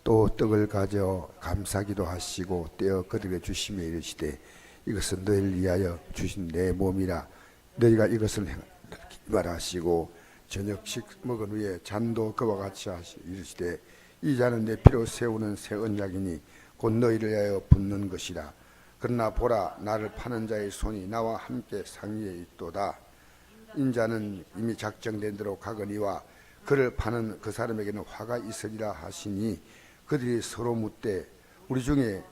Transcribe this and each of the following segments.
또 떡을 가져 감사기도 하시고 떼어 그들에게 주시며 이르시되 이것은 너희를 위하여 주신 내 몸이라 너희가 이것을 말하시고 저녁식 먹은 후에 잔도 그와 같이 이르시되 이 잔은 내 피로 세우는 새 언약이니 곧 너희를 위하여 붓는 것이라. 그러나 보라, 나를 파는 자의 손이 나와 함께 상위에 있도다. 인자는 이미 작정된 대로 가거니와 그를 파는 그 사람에게는 화가 있으리라 하시니 그들이 서로 묻되 우리 중에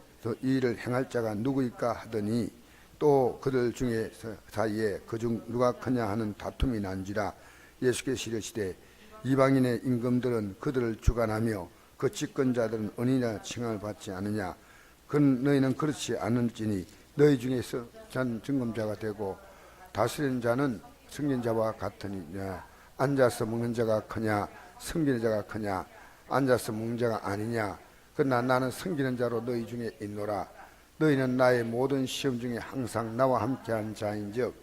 이 일을 행할 자가 누구일까 하더니 또 그들 중에 사이에 그중 누가 크냐 하는 다툼이 난지라. 예수께서 이르시되 이방인의 임금들은 그들을 주관하며 그 집권자들은 은이나 칭함을 받지 않느냐. 너희는 그렇지 않을지니 너희 중에서 전 증검자가 되고 다스리는 자는 승리는 자와 같으니냐. 앉아서 먹는 자가 크냐 섬기는 자가 크냐. 앉아서 먹는 자가 아니냐. 그러나 나는 섬기는 자로 너희 중에 있노라. 너희는 나의 모든 시험 중에 항상 나와 함께한 자인즉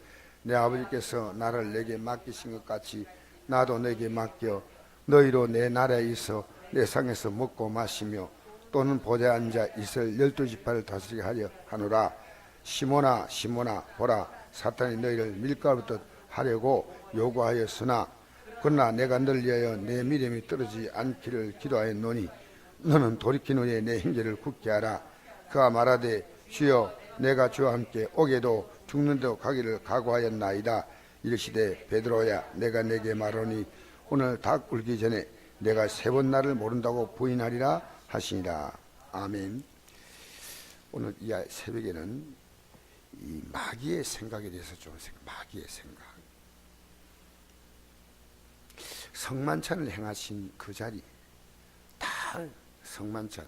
내 아버지께서 나를 내게 맡기신 것 같이 나도 내게 맡겨 너희로 내 나라에 있어 내 상에서 먹고 마시며 또는 보좌에 앉아 이스라엘 12지파를 다스리게 하려 하노라. 시몬아 시몬아 보라, 사탄이 너희를 밀가루부터 하려고 요구하였으나 그러나 내가 너를 위하여 내 믿음이 떨어지지 않기를 기도하였노니 너는 돌이킨 후에 내 형제를 굳게 하라. 그가 말하되 주여 내가 주와 함께 오게도 죽는 데로 가기를 각오하였나이다. 이르시되 베드로야 내가 내게 말하니 오늘 닭 울기 전에 내가 3번 나를 모른다고 부인하리라 하시니라. 아멘. 오늘 이 새벽에는 이 마귀의 생각에 대해서 좀 마귀의 생각, 성만찬을 행하신 그 자리, 다 성만찬,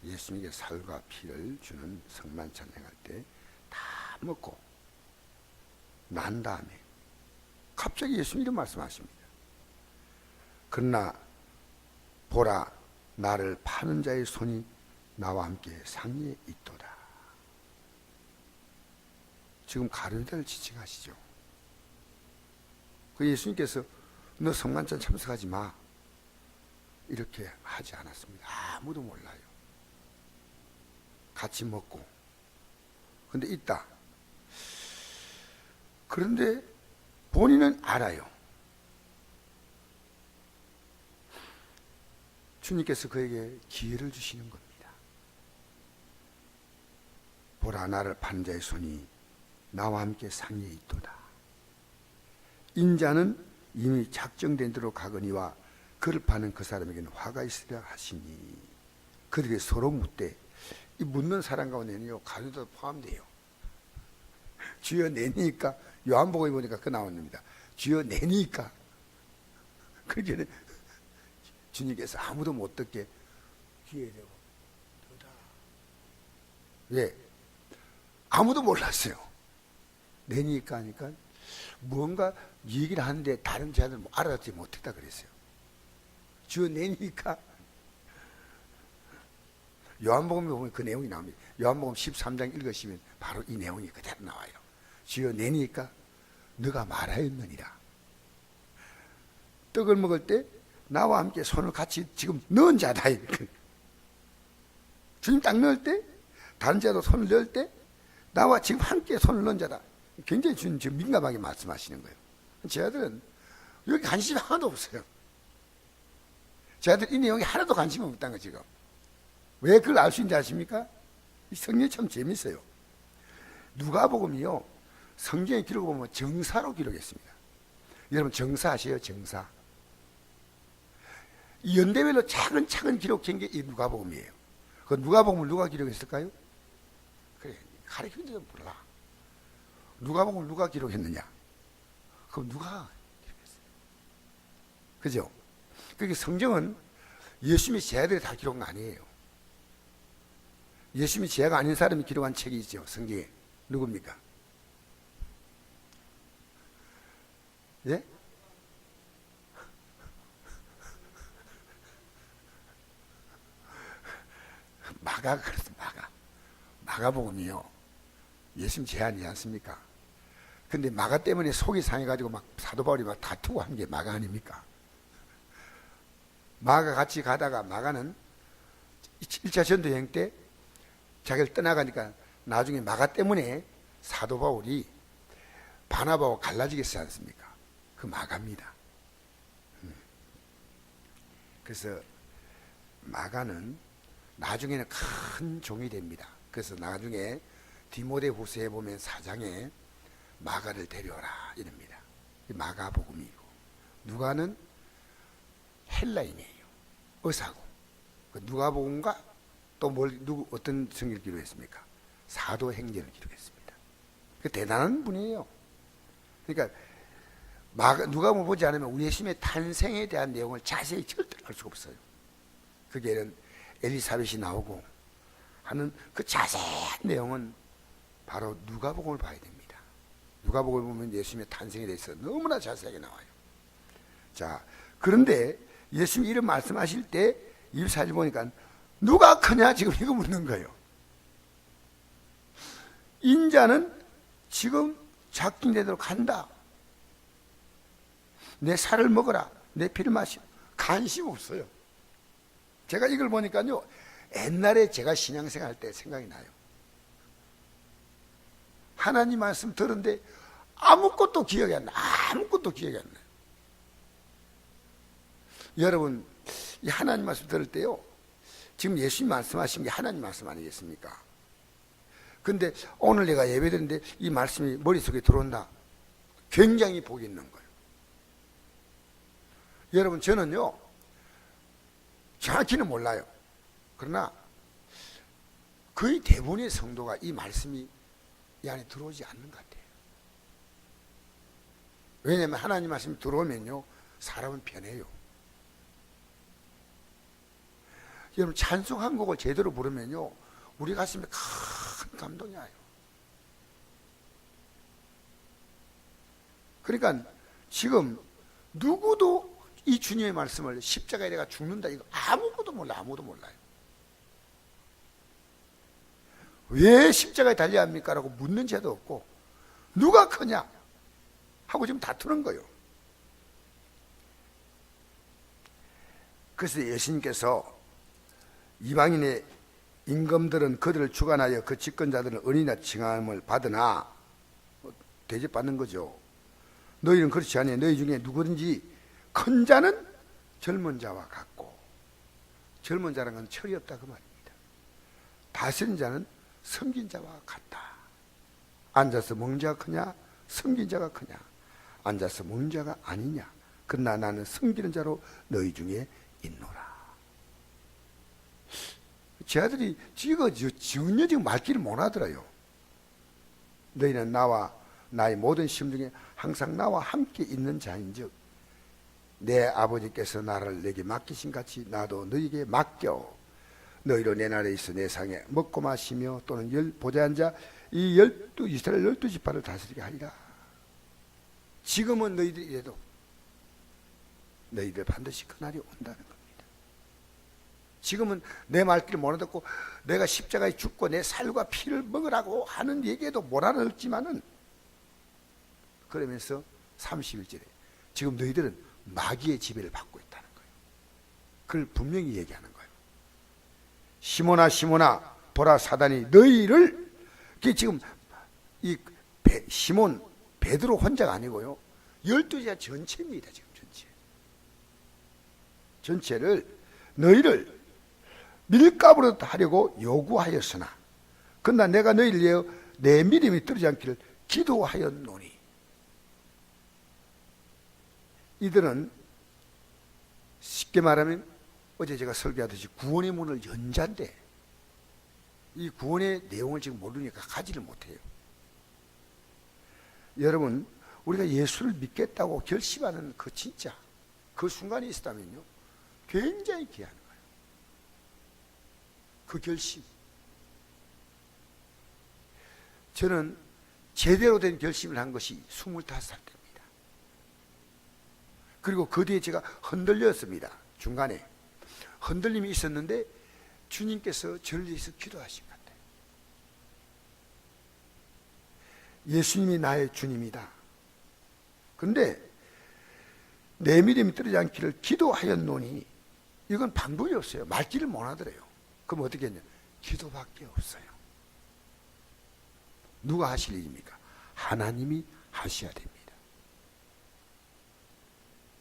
예수님께 살과 피를 주는 성만찬 행할 때 다 먹고 난 다음에 갑자기 예수님이 이런 말씀하십니다. 그러나 보라, 나를 파는 자의 손이 나와 함께 상위에 있도다. 지금 가룟유다를 지칭하시죠. 그 예수님께서 너 성만찬 참석하지 마 이렇게 하지 않았습니다. 아무도 몰라요. 같이 먹고. 근데 있다. 그런데 본인은 알아요. 주님께서 그에게 기회를 주시는 겁니다. 보라, 나를 파는 자의 손이 나와 함께 상위에 있도다. 인자는 이미 작정된 대로 가거니와 그를 파는 그 사람에게는 화가 있으리라 하시니. 그들이 서로 묻되, 이 묻는 사람 가운데는요 가룟유다도 포함돼요. 주여 내니까, 요한복음에 보니까 그 나옵니다. 주여 내니까. 그 전에 주님께서 아무도 못 듣게 귀에 대고 듣다. 왜? 아무도 몰랐어요. 내니까 하니까 뭔가 얘기를 하는데 다른 자들은 알아듣지 못했다 그랬어요. 주여 내니까. 요한복음에 보면 그 내용이 나옵니다. 요한복음 13장 읽으시면 바로 이 내용이 그대로 나와요. 주여 내니까 너가 말하였느니라. 떡을 먹을 때 나와 함께 손을 같이 지금 넣은 자다. 주님 딱 넣을 때, 다른 자도 손을 넣을 때 나와 지금 함께 손을 넣은 자다. 굉장히 주님 지금 민감하게 말씀하시는 거예요. 제 아들은 여기 관심이 하나도 없어요. 제 아들 이 내용에 하나도 관심이 없다는 거 지금. 왜 그걸 알 수 있는지 아십니까? 이 성경이 참 재밌어요. 누가복음이요, 성경의 기록을 보면 정사로 기록했습니다. 여러분 정사 아세요? 정사. 이 연대별로 차근차근 기록한 게 이 누가복음이에요. 그 누가복음을 누가 기록했을까요? 그래, 가르치는 데는 몰라. 누가복음을 누가 기록했느냐? 그럼 누가 기록했어요? 그죠? 그게 성경은 예수님의 제자들이 다 기록한 거 아니에요. 예수님이 제자가 아닌 사람이 기록한 책이 있죠, 성경에. 누굽니까? 예? 마가가 그렇습니다. 마가복음이요, 예수님 제안이지 않습니까? 근데 마가 때문에 속이 상해가지고 막 사도 바울이 막 다투고 한 게 마가 아닙니까? 마가 같이 가다가 마가는 1차 전도여행 때 자기를 떠나가니까 나중에 마가 때문에 사도 바울이 바나바와 갈라지겠지 않습니까? 그 마가입니다. 그래서 마가는 나중에는 큰 종이 됩니다. 그래서 나중에 디모데후서에 보면 4장에 마가를 데려오라 이럽니다. 마가복음이고, 누가는 헬라인이에요. 의사고. 누가복음과 또 어떤 성경을 기록했습니까? 사도행전을 기록했습니다. 대단한 분이에요. 그러니까 누가복음 보지 않으면 우리 예수님의 탄생에 대한 내용을 자세히 절대로 알 수가 없어요. 거기에는 엘리사벳이 나오고 하는 그 자세한 내용은 바로 누가복음을 봐야 됩니다. 누가복음을 보면 예수님의 탄생에 대해서 너무나 자세하게 나와요. 자, 그런데 예수님이 이런 말씀하실 때 24절 보니까 누가 크냐 지금 이거 묻는 거예요. 인자는 지금 작정대로 간다. 내 살을 먹어라. 내 피를 마시라. 관심 없어요. 제가 이걸 보니까요, 옛날에 제가 신앙생활 할 때 생각이 나요. 하나님 말씀 들었는데 아무것도 기억이 안 나. 아무것도 기억이 안 나요. 여러분, 이 하나님 말씀 들을 때요, 지금 예수님 말씀하신 게 하나님 말씀 아니겠습니까? 근데 오늘 내가 예배드렸는데 이 말씀이 머릿속에 들어온다. 굉장히 복이 있는 거예요. 여러분, 저는요, 정확히는 몰라요. 그러나 거의 대부분의 성도가 이 말씀이 이 안에 들어오지 않는 것 같아요. 왜냐하면 하나님 말씀이 들어오면요, 사람은 변해요. 여러분, 찬송 한 곡을 제대로 부르면요, 우리 가슴에 큰 감동이 와요. 그러니까 지금 누구도 이 주님의 말씀을 십자가에 내가 죽는다 이거 아무것도 몰라. 아무도 몰라요. 왜 십자가에 달려야 합니까? 라고 묻는 자도 없고, 누가 크냐 하고 지금 다투는 거예요. 그래서 예수님께서 이방인의 임금들은 그들을 주관하여 그 집권자들은 은이나 칭함을 받으나 대접받는 거죠. 너희는 그렇지 않니. 너희 중에 누구든지 큰 자는 젊은 자와 같고, 젊은 자라는 건 철이 없다 그 말입니다. 다스린 자는 섬긴 자와 같다. 앉아서 먹는 자가 크냐, 섬긴 자가 크냐. 앉아서 먹는 자가 아니냐. 그러나 나는 섬기는 자로 너희 중에 있노라. 제 아들이 지금 말귀를 못 하더라요. 너희는 나와 나의 모든 심 중에 항상 나와 함께 있는 자인즉 내 아버지께서 나를 내게 맡기신 같이 나도 너희에게 맡겨 너희로 내 나라에 있어 내 상에 먹고 마시며 또는 보좌에 앉아 이 이스라엘 12지파를 다스리게 하리라. 지금은 너희들이 이래도 너희들 반드시 그날이 온다는 겁니다. 지금은 내 말귀를 못 듣고 내가 십자가에 죽고 내 살과 피를 먹으라고 하는 얘기에도 못 알아듣지만은, 그러면서 31절에 지금 너희들은 마귀의 지배를 받고 있다는 거예요. 그걸 분명히 얘기하는 거예요. 시몬아 시몬아 보라 사단이 너희를, 지금 이 시몬 베드로 혼자가 아니고요, 12제자 전체입니다. 지금 전체를 너희를 밀가부로 하려고 요구하였으나 그러나 내가 너희를 위하여 내 믿음이 떨어지지 않기를 기도하였노니. 이들은 쉽게 말하면 어제 제가 설교하듯이 구원의 문을 연 자인데 이 구원의 내용을 지금 모르니까 가지를 못해요. 여러분, 우리가 예수를 믿겠다고 결심하는 그 진짜 그 순간이 있었다면요, 굉장히 귀한 거예요. 그 결심. 저는 제대로 된 결심을 한 것이 25살 때입니다. 그리고 그 뒤에 제가 흔들렸습니다. 중간에 흔들림이 있었는데 주님께서 저를 위해서 기도하신 것 같아요. 예수님이 나의 주님이다. 그런데 내 믿음이 떨어지지 않기를 기도하였노니, 이건 방법이 없어요. 말귀를 못 하더래요. 그럼 어떻게 했냐? 기도밖에 없어요. 누가 하실 일입니까? 하나님이 하셔야 됩니다.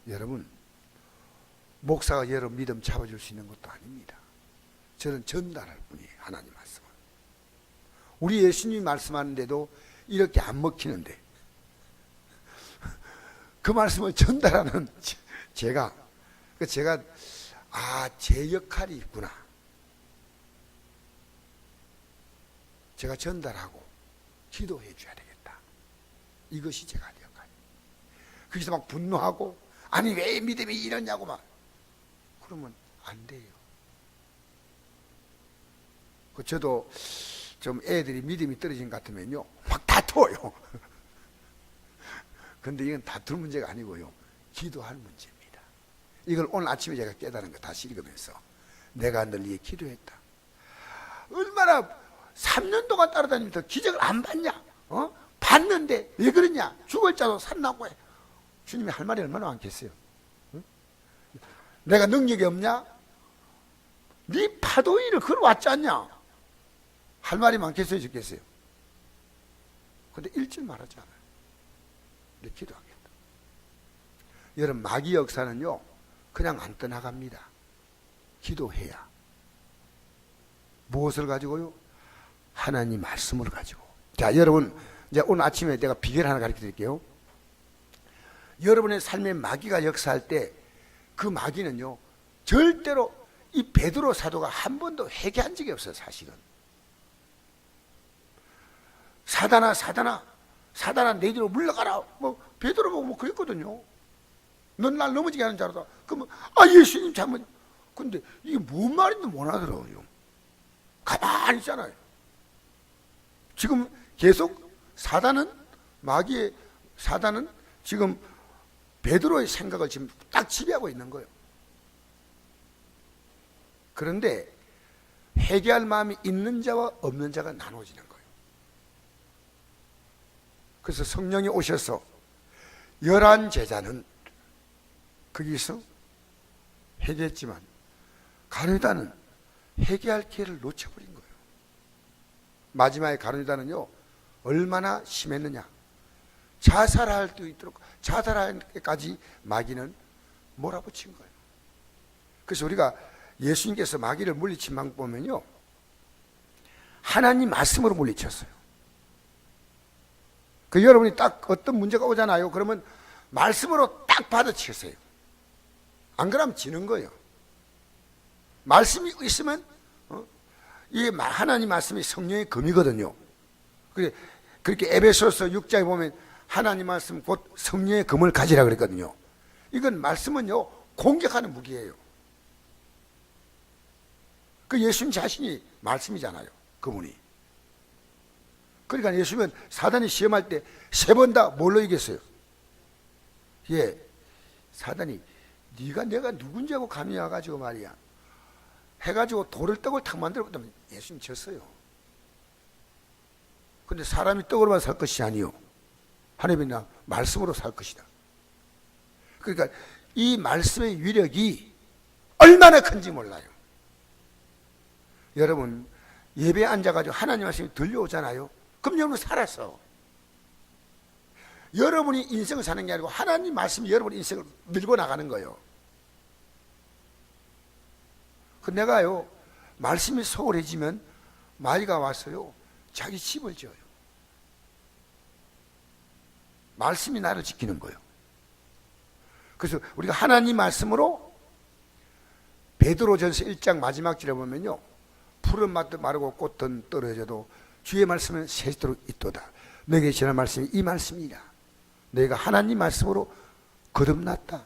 여러분, 목사가 여러분 믿음 잡아줄 수 있는 것도 아닙니다. 저는 전달할 뿐이에요. 하나님 말씀을. 우리 예수님이 말씀하는데도 이렇게 안 먹히는데 그 말씀을 전달하는 제가 제 역할이 있구나. 제가 전달하고 기도해 줘야 되겠다. 이것이 제가 할 역할이에요. 거기서 막 분노하고 아니 왜 믿음이 이러냐고 막 그러면 안 돼요. 저도 좀 애들이 믿음이 떨어진 것 같으면요 막 다투어요. 근데 이건 다툴 문제가 아니고요 기도할 문제입니다. 이걸 오늘 아침에 제가 깨달은 거 다시 읽으면서 내가 늘 위해 기도했다. 얼마나 3년 동안 따라다니면서 기적을 안 봤냐? 봤는데 왜 그러냐? 죽을 자도 산다고 해. 주님이 할 말이 얼마나 많겠어요? 응? 내가 능력이 없냐? 네 파도 위를 걸어왔지 않냐? 할 말이 많겠어요, 적겠어요? 근데 일절 말하지 않아요. 내 기도하겠다. 여러분, 마귀 역사는요 그냥 안 떠나갑니다. 기도해야. 무엇을 가지고요? 하나님 말씀을 가지고. 자, 여러분, 이제 오늘 아침에 내가 비결 하나 가르쳐 드릴게요. 여러분의 삶에 마귀가 역사할 때 그 마귀는요 절대로 이 베드로 사도가 한 번도 회개한 적이 없어요. 사실은 사단아 내 뒤로 물러가라 뭐 베드로 보고 뭐 그랬거든요. 넌 날 넘어지게 하는 자로다. 그러면 예수님 잘못. 근데 이게 뭔 말인지 못 알아들어요. 가만히 있잖아요. 지금 계속 마귀의 사단은 지금 베드로의 생각을 지금 딱 지배하고 있는 거예요. 그런데 회개할 마음이 있는 자와 없는 자가 나눠지는 거예요. 그래서 성령이 오셔서 11 제자는 거기서 회개했지만 가룟유다는 회개할 기회를 놓쳐버린 거예요. 마지막에 가룟유다는요 얼마나 심했느냐, 자살할 수 있도록 자살할 때까지 마귀는 몰아붙인 거예요. 그래서 우리가 예수님께서 마귀를 물리친 방법 보면요 하나님 말씀으로 물리쳤어요. 여러분이 딱 어떤 문제가 오잖아요. 그러면 말씀으로 딱 받아치세요. 안 그러면 지는 거예요. 말씀이 있으면 이 하나님 말씀이 성령의 검이거든요. 그렇게 에베소서 6장에 보면 하나님 말씀 곧 성령의 검을 가지라 그랬거든요. 이건 말씀은요 공격하는 무기예요. 예수님 자신이 말씀이잖아요. 그분이. 그러니까 예수님은 사단이 시험할 때 3번 다 뭘로 이겼어요? 사단이 네가 내가 누군지 하고 감히 와가지고 말이야 해가지고 돌을 떡을 탁 만들었다면 예수님 졌어요. 근데 사람이 떡으로만 살 것이 아니요 하나님이 말씀으로 살 것이다. 그러니까 이 말씀의 위력이 얼마나 큰지 몰라요. 여러분 예배에 앉아가지고 하나님 말씀이 들려오잖아요. 그럼 여러분 살았어. 여러분이 인생을 사는 게 아니고 하나님 말씀이 여러분 인생을 밀고 나가는 거예요. 내가요 말씀이 소홀해지면 마귀가 와서요 자기 집을 지어요. 말씀이 나를 지키는 거예요. 그래서 우리가 하나님 말씀으로 베드로전서 1장 마지막 절에 보면요 푸른 맛도 마르고 꽃은 떨어져도 주의 말씀은 새도록 있도다. 너에게 전한 말씀이 이 말씀이라. 너희가 하나님 말씀으로 거듭났다.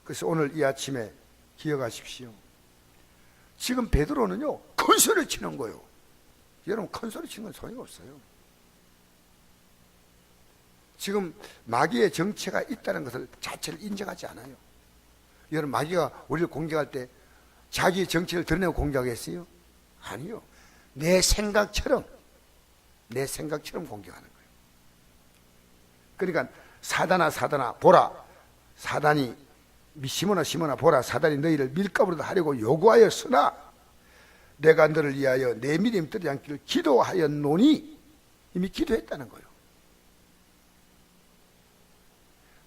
그래서 오늘 이 아침에 기억하십시오. 지금 베드로는요 큰 소리를 치는 거예요. 여러분 큰 소리 치는 건 소용이 없어요. 지금 마귀의 정체가 있다는 것을 자체를 인정하지 않아요. 여러분 마귀가 우리를 공격할 때 자기의 정체를 드러내고 공격하겠어요? 아니요. 내 생각처럼 공격하는 거예요. 그러니까 사단아 보라, 사단이 시몬아 보라, 사단이 너희를 밀가부르다 하려고 요구하였으나 내가 너를 위하여 내 믿음이 떨어지지 않기를 기도하였노니. 이미 기도했다는 거예요.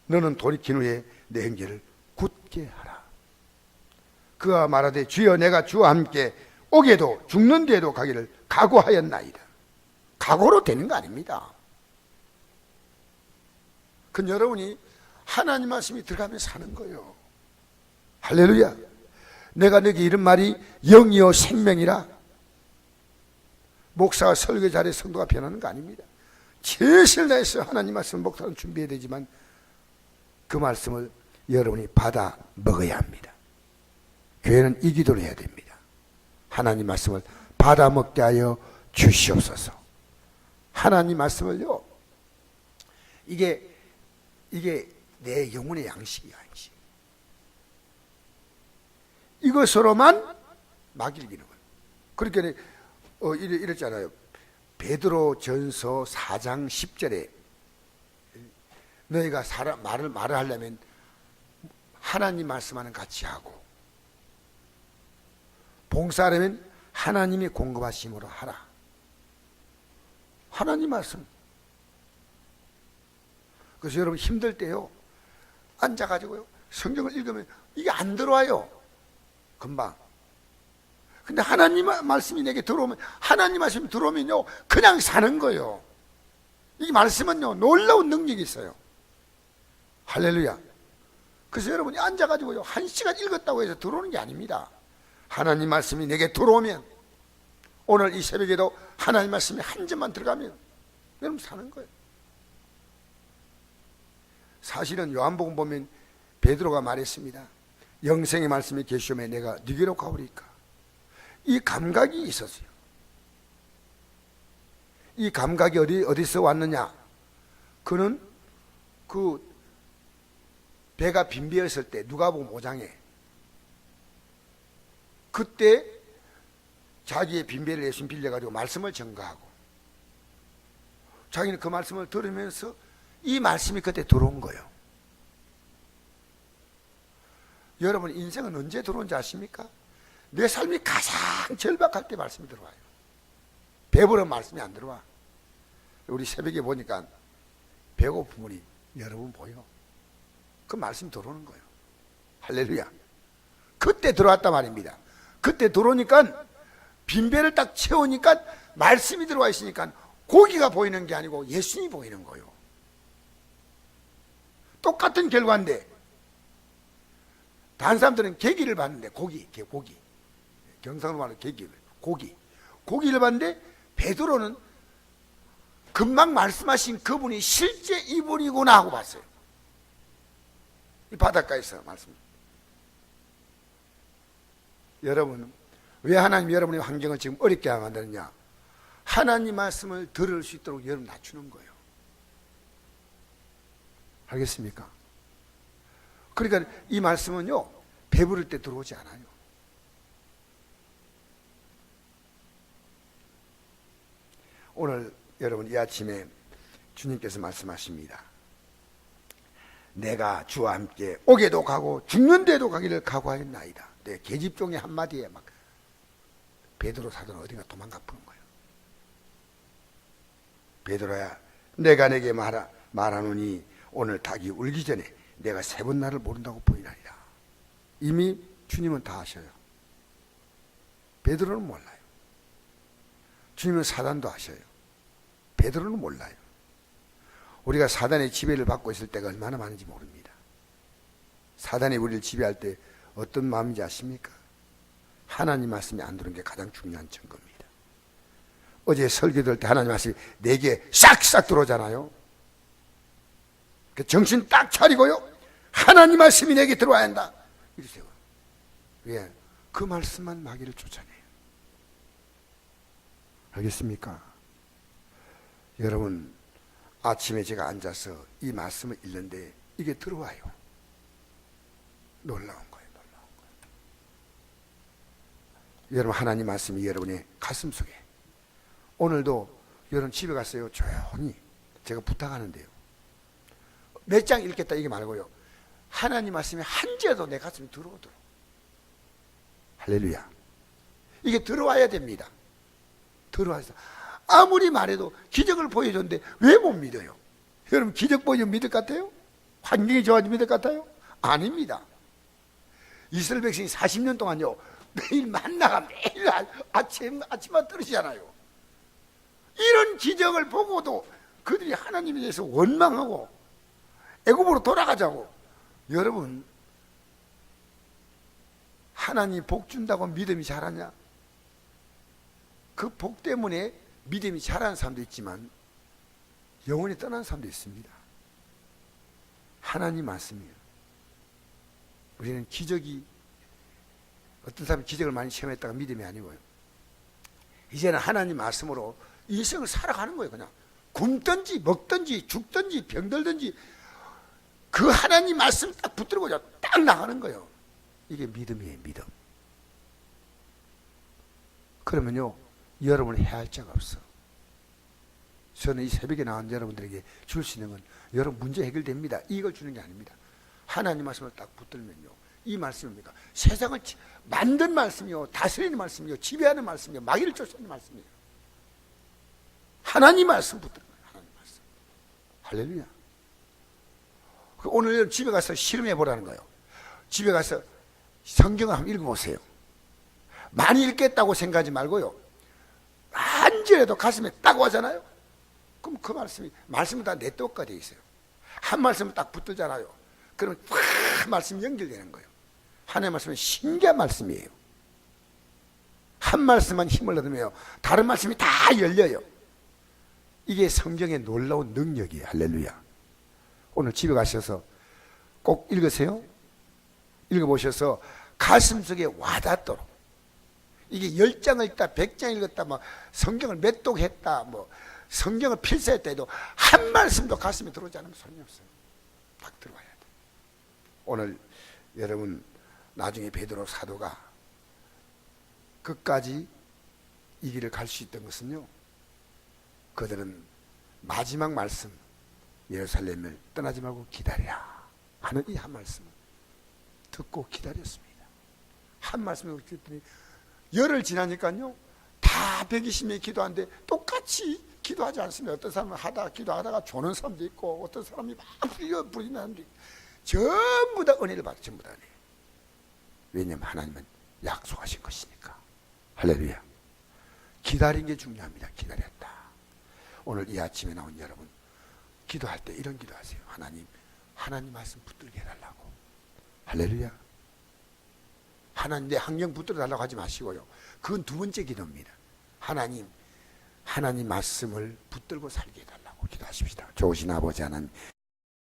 너는 돌이킨 후에 내 형제를 굳게 하라. 그가 말하되 주여 내가 주와 함께 오게도 죽는 데에도 가기를 각오하였나이다. 각오로 되는 거 아닙니다. 그건 여러분이 하나님 말씀이 들어가면 사는 거예요. 할렐루야. 내가 너에게 이런 말이 영이요 생명이라. 목사가 설교 잘해 성도가 변하는 거 아닙니다. 최선을 다해서 하나님 말씀을 목사는 준비해야 되지만 그 말씀을 여러분이 받아 먹어야 합니다. 교회는 이 기도를 해야 됩니다. 하나님 말씀을 받아 먹게 하여 주시옵소서. 하나님 말씀을요, 이게 내 영혼의 양식이야, 양식. 이것으로만 막일 이기는 거예요. 그러니까 이랬잖아요. 베드로 전서 4장 10절에 너희가 말을 하려면 하나님 말씀하는 같이 하고, 봉사하려면 하나님이 공급하심으로 하라. 하나님 말씀. 그래서 여러분 힘들 때요, 앉아가지고요 성경을 읽으면 이게 안 들어와요, 금방. 근데 하나님 말씀이 내게 들어오면, 하나님 말씀이 들어오면요 그냥 사는 거예요. 이 말씀은요 놀라운 능력이 있어요. 할렐루야. 그래서 여러분이 앉아가지고요 1시간 읽었다고 해서 들어오는 게 아닙니다. 하나님 말씀이 내게 들어오면, 오늘 이 새벽에도 하나님 말씀이 한 점만 들어가면 여러분 사는 거예요. 사실은 요한복음 보면 베드로가 말했습니다. 영생의 말씀이 계시오매 내가 네게로 가오리까. 이 감각이 있었어요. 이 감각이 어디서 왔느냐? 그는 그 배가 빈비었을 때 누가복음 5장에 그때 자기의 빈배를 예수님 빌려가지고 말씀을 전가하고, 자기는 그 말씀을 들으면서 이 말씀이 그때 들어온 거예요. 여러분 인생은 언제 들어온지 아십니까? 내 삶이 가장 절박할 때 말씀이 들어와요. 배부른 말씀이 안 들어와. 우리 새벽에 보니까 배고픈 분이 여러분 보여. 그 말씀이 들어오는 거예요. 할렐루야. 그때 들어왔단 말입니다. 그때 들어오니까 빈배를 딱 채우니까 말씀이 들어와 있으니까 고기가 보이는 게 아니고 예수님이 보이는 거예요. 똑같은 결과인데 다른 사람들은 계기를 봤는데 고기 경상도 말로 고기를 봤는데 베드로는 금방 말씀하신 그분이 실제 이분이구나 하고 봤어요. 이 바닷가에서 말씀. 여러분 왜 하나님이 여러분의 환경을 지금 어렵게 만드느냐? 하나님 말씀을 들을 수 있도록 여러분 낮추는 거예요. 알겠습니까? 그러니까 이 말씀은요 배부를 때 들어오지 않아요. 오늘 여러분 이 아침에 주님께서 말씀하십니다. 내가 주와 함께 오게도 가고 죽는 데도 가기를 각오하였나이다. 내 계집종의 한마디에 막 베드로 사도는 어딘가 도망가 푸는 거예요. 베드로야 내가 내게 말하노니 오늘 닭이 울기 전에 내가 3번 나를 모른다고 보이나이다. 이미 주님은 다 아셔요. 베드로는 몰라요. 주님은 사단도 아셔요. 베드로는 몰라요. 우리가 사단의 지배를 받고 있을 때가 얼마나 많은지 모릅니다. 사단이 우리를 지배할 때 어떤 마음인지 아십니까? 하나님 말씀이 안 들어오는 게 가장 중요한 증거입니다. 어제 설교 들을 때 하나님 말씀이 내게 싹싹 들어오잖아요. 정신 딱 차리고요 하나님 말씀이 내게 들어와야 한다 이러세요. 왜? 그 말씀만 마귀를 쫓아내요. 알겠습니까? 여러분 아침에 제가 앉아서 이 말씀을 읽는데 이게 들어와요. 놀라운 거예요. 여러분 하나님 말씀이 여러분의 가슴 속에, 오늘도 여러분 집에 갔어요. 조용히 제가 부탁하는데요 몇 장 읽겠다 이게 말고요 하나님 말씀이 한지라도 내 가슴에 들어오도록. 할렐루야. 이게 들어와야 됩니다. 들어와서 아무리 말해도 기적을 보여줬는데 왜 못 믿어요? 여러분, 기적 보여주면 믿을 것 같아요? 환경이 좋아지면 믿을 것 같아요? 아닙니다. 이스라엘 백성이 40년 동안요, 매일 만나가 매일 아침만 떨어지잖아요. 이런 기적을 보고도 그들이 하나님에 대해서 원망하고 애굽으로 돌아가자고. 여러분, 하나님 복 준다고 믿음이 자라냐? 그 복 때문에 믿음이 자라는 사람도 있지만 영원히 떠나는 사람도 있습니다. 하나님 말씀이에요. 우리는 기적이, 어떤 사람이 기적을 많이 체험했다가 믿음이 아니고요, 이제는 하나님 말씀으로 인생을 살아가는 거예요. 그냥 굶든지 먹든지 죽든지 병들든지 그 하나님 말씀 딱 붙들고 딱 나가는 거예요. 이게 믿음이에요. 믿음. 그러면요, 여러분은 해야 할 자가 없어. 저는 이 새벽에 나온 여러분들에게 줄 수 있는 건, 여러분 문제 해결됩니다, 이걸 주는 게 아닙니다. 하나님 말씀을 딱 붙들면요, 이 말씀입니다. 세상을 만든 말씀이요, 다스리는 말씀이요, 지배하는 말씀이요, 마귀를 쫓아내는 말씀이에요. 하나님 말씀 붙들어요. 하나님 말씀. 할렐루야. 오늘 집에 가서 실험해 보라는 거예요. 집에 가서 성경을 한번 읽어보세요. 많이 읽겠다고 생각하지 말고요, 한 절에도 가슴에 딱 와잖아요. 그럼 그 말씀은 다 내 떡가 되어 있어요. 한 말씀은 딱 붙들잖아요. 그러면 확 말씀이 연결되는 거예요. 하나님의 말씀은 신기한 말씀이에요. 한 말씀만 힘을 얻으며 다른 말씀이 다 열려요. 이게 성경의 놀라운 능력이에요. 할렐루야. 오늘 집에 가셔서 꼭 읽으세요. 읽어보셔서 가슴속에 와닿도록. 이게 10장을 읽다 100장 읽었다, 뭐 성경을 몇 독 했다, 뭐 성경을 필사했다 해도 한 말씀도 가슴에 들어오지 않으면 소용이 없어요. 딱 들어와야 돼. 오늘 여러분, 나중에 베드로 사도가 끝까지 이 길을 갈 수 있던 것은요, 그들은 마지막 말씀, 예루살렘을 떠나지 말고 기다리라 하는 이 한 말씀을 듣고 기다렸습니다. 한 말씀을 듣더니 열흘 지나니까요, 다 120명이 기도하는데 똑같이 기도하지 않습니다. 어떤 사람은 기도하다가 조는 사람도 있고, 어떤 사람이 막 부리는 사람도 있고, 전부 다 은혜를 받아. 전부 다 은혜. 왜냐하면 하나님은 약속하신 것이니까. 할렐루야. 기다린 게 중요합니다. 기다렸다. 오늘 이 아침에 나온 여러분, 기도할 때 이런 기도하세요. 하나님 말씀 붙들게 해달라고. 할렐루야. 하나님 내 환경 붙들어 달라고 하지 마시고요, 그건 두 번째 기도입니다. 하나님 말씀을 붙들고 살게 해달라고 기도하십시다. 좋으신 아버지 하나님,